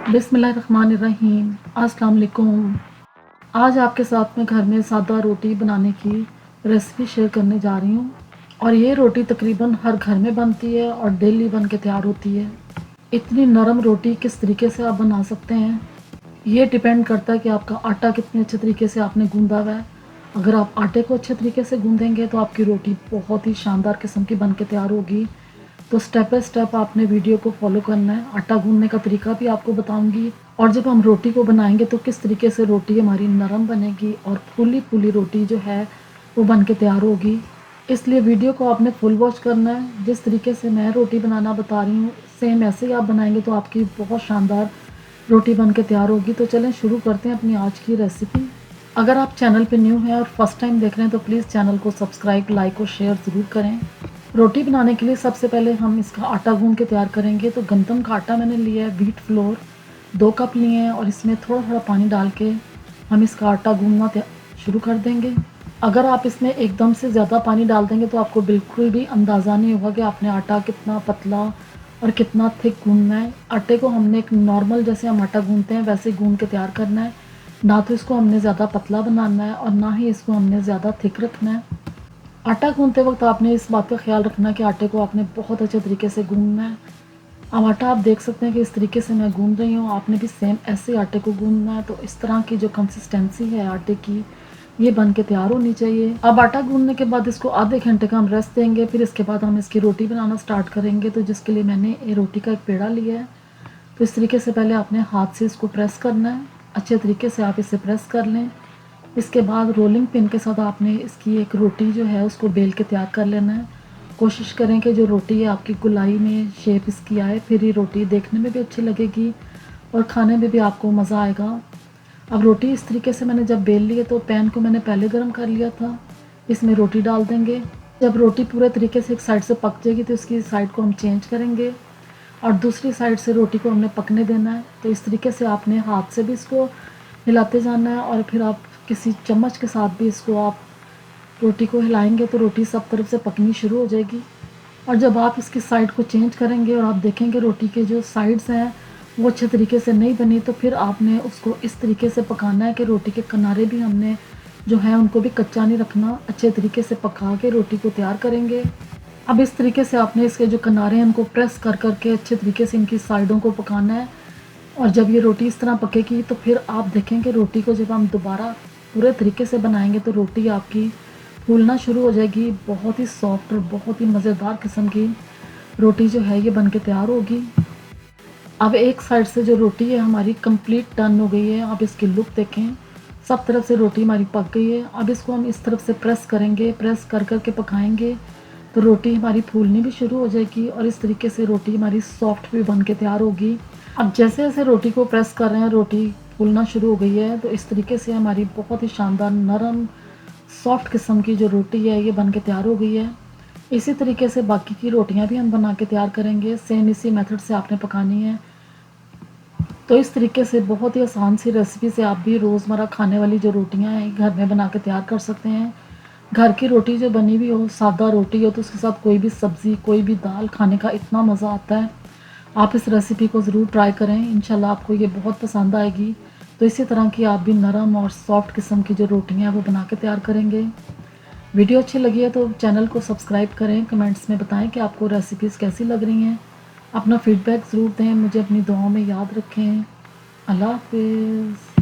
बिस्मिल्लाहिर्रहमानिर्रहीम। अस्सलाम वालेकुम। आज आपके साथ में घर में सादा रोटी बनाने की रेसिपी शेयर करने जा रही हूँ और ये रोटी तकरीबन हर घर में बनती है और डेली बन के तैयार होती है। इतनी नरम रोटी किस तरीके से आप बना सकते हैं, ये डिपेंड करता है कि आपका आटा कितने अच्छे तरीके से आपने गूंदा हुआ है। अगर आप आटे को अच्छे तरीके से गूंदेंगे तो आपकी रोटी बहुत ही शानदार किस्म की बन के तैयार होगी। तो स्टेप बाय स्टेप आपने वीडियो को फॉलो करना है। आटा गूंदने का तरीका भी आपको बताऊंगी और जब हम रोटी को बनाएंगे तो किस तरीके से रोटी हमारी नरम बनेगी और फूली फूली रोटी जो है वो बन के तैयार होगी। इसलिए वीडियो को आपने फुल वॉच करना है। जिस तरीके से मैं रोटी बनाना बता रही हूँ सेम ऐसे ही आप बनाएंगे तो आपकी बहुत शानदार रोटी बन के तैयार होगी। तो चलें शुरू करते हैं अपनी आज की रेसिपी। अगर आप चैनल पे न्यू हैं और फर्स्ट टाइम देख रहे हैं तो प्लीज़ चैनल को सब्सक्राइब, लाइक और शेयर ज़रूर करें। रोटी बनाने के लिए सबसे पहले हम इसका आटा गूंद के तैयार करेंगे। तो गंदम का आटा मैंने लिया है, व्हीट फ्लोर 2 कप लिए हैं और इसमें थोड़ा थोड़ा पानी डाल के हम इसका आटा गूंदना शुरू कर देंगे। अगर आप इसमें एकदम से ज़्यादा पानी डाल देंगे तो आपको बिल्कुल भी अंदाज़ा नहीं होगा कि आपने आटा कितना पतला और कितना थिक गूंदना है। आटे को हमने एक नॉर्मल जैसे हम आटा गूंदते हैं वैसे गूंद के तैयार करना है। ना तो इसको हमने ज़्यादा पतला बनाना है और ना ही इसको हमने ज़्यादा थिक रखना है। आटा गूंदते वक्त आपने इस बात का ख्याल रखना है कि आटे को आपने बहुत अच्छे तरीके से गूंदना है। अब आटा आप देख सकते हैं कि इस तरीके से मैं गूंद रही हूँ, आपने भी सेम ऐसे आटे को गूंदना है। तो इस तरह की जो कंसिस्टेंसी है आटे की ये बन के तैयार होनी चाहिए। अब आटा गूंदने के बाद इसको आधे घंटे का हम रेस्ट देंगे, फिर इसके बाद हम इसकी रोटी बनाना स्टार्ट करेंगे। तो जिसके लिए मैंने ये रोटी का एक पेड़ा लिया है। तो इस तरीके से पहले आपने हाथ से इसको प्रेस करना है, अच्छे तरीके से आप इसे प्रेस कर लें। इसके बाद रोलिंग पिन के साथ आपने इसकी एक रोटी जो है उसको बेल के तैयार कर लेना है। कोशिश करें कि जो रोटी है आपकी गोलाई में शेप इसकी आए, फिर ये रोटी देखने में भी अच्छी लगेगी और खाने में भी आपको मज़ा आएगा। अब रोटी इस तरीके से मैंने जब बेल ली है तो पैन को मैंने पहले गर्म कर लिया था, इसमें रोटी डाल देंगे। जब रोटी पूरे तरीके से एक साइड से पक जाएगी तो इसकी साइड को हम चेंज करेंगे और दूसरी साइड से रोटी को हमने पकने देना है। तो इस तरीके से आपने हाथ से भी इसको हिलाते जाना है और फिर आप किसी चम्मच के साथ भी इसको आप रोटी को हिलाएंगे तो रोटी सब तरफ से पकनी शुरू हो जाएगी। और जब आप इसकी साइड को चेंज करेंगे और आप देखेंगे रोटी के जो साइड्स हैं वो अच्छे तरीके से नहीं बनी, तो फिर आपने उसको इस तरीके से पकाना है कि रोटी के किनारे भी हमने जो है उनको भी कच्चा नहीं रखना, अच्छे तरीके से पका के रोटी को तैयार करेंगे। अब इस तरीके से आपने इसके जो किनारे हैं उनको प्रेस कर करके अच्छे तरीके से इनकी साइडों को पकाना है। और जब ये रोटी इस तरह पकेगी तो फिर आप देखेंगे रोटी को जब हम दोबारा पूरे तरीके से बनाएंगे तो रोटी आपकी फूलना शुरू हो जाएगी। बहुत ही सॉफ्ट और बहुत ही मज़ेदार किस्म की रोटी जो है ये बन के तैयार होगी। अब एक साइड से जो रोटी है हमारी कंप्लीट डन हो गई है। अब इसकी लुक देखें, सब तरफ से रोटी हमारी पक गई है। अब इसको हम इस तरफ से प्रेस करेंगे, प्रेस कर कर के पकाएंगे तो रोटी हमारी फूलनी भी शुरू हो जाएगी और इस तरीके से रोटी हमारी सॉफ्ट भी बन के तैयार होगी। अब जैसे जैसे रोटी को प्रेस कर रहे हैं रोटी फूलना शुरू हो गई है। तो इस तरीके से हमारी बहुत ही शानदार नरम सॉफ्ट किस्म की जो रोटी है ये बन के तैयार हो गई है। इसी तरीके से बाकी की रोटियां भी हम बना के तैयार करेंगे, सेम इसी मेथड से आपने पकानी है। तो इस तरीके से बहुत ही आसान सी रेसिपी से आप भी रोज़मर्रा खाने वाली जो रोटियां हैं घर में बना के तैयार कर सकते हैं। घर की रोटी जो बनी हुई हो, सादा रोटी हो, तो उसके साथ कोई भी सब्ज़ी, कोई भी दाल खाने का इतना मज़ा आता है। आप इस रेसिपी को ज़रूर ट्राई करें, इंशाल्लाह आपको ये बहुत पसंद आएगी। तो इसी तरह की आप भी नरम और सॉफ्ट किस्म की जो रोटियां हैं वो बना के तैयार करेंगे। वीडियो अच्छी लगी है तो चैनल को सब्सक्राइब करें, कमेंट्स में बताएं कि आपको रेसिपीज़ कैसी लग रही हैं। अपना फीडबैक ज़रूर दें, मुझे अपनी दुआओं में याद रखें। अल्लाह हाफ़िज़।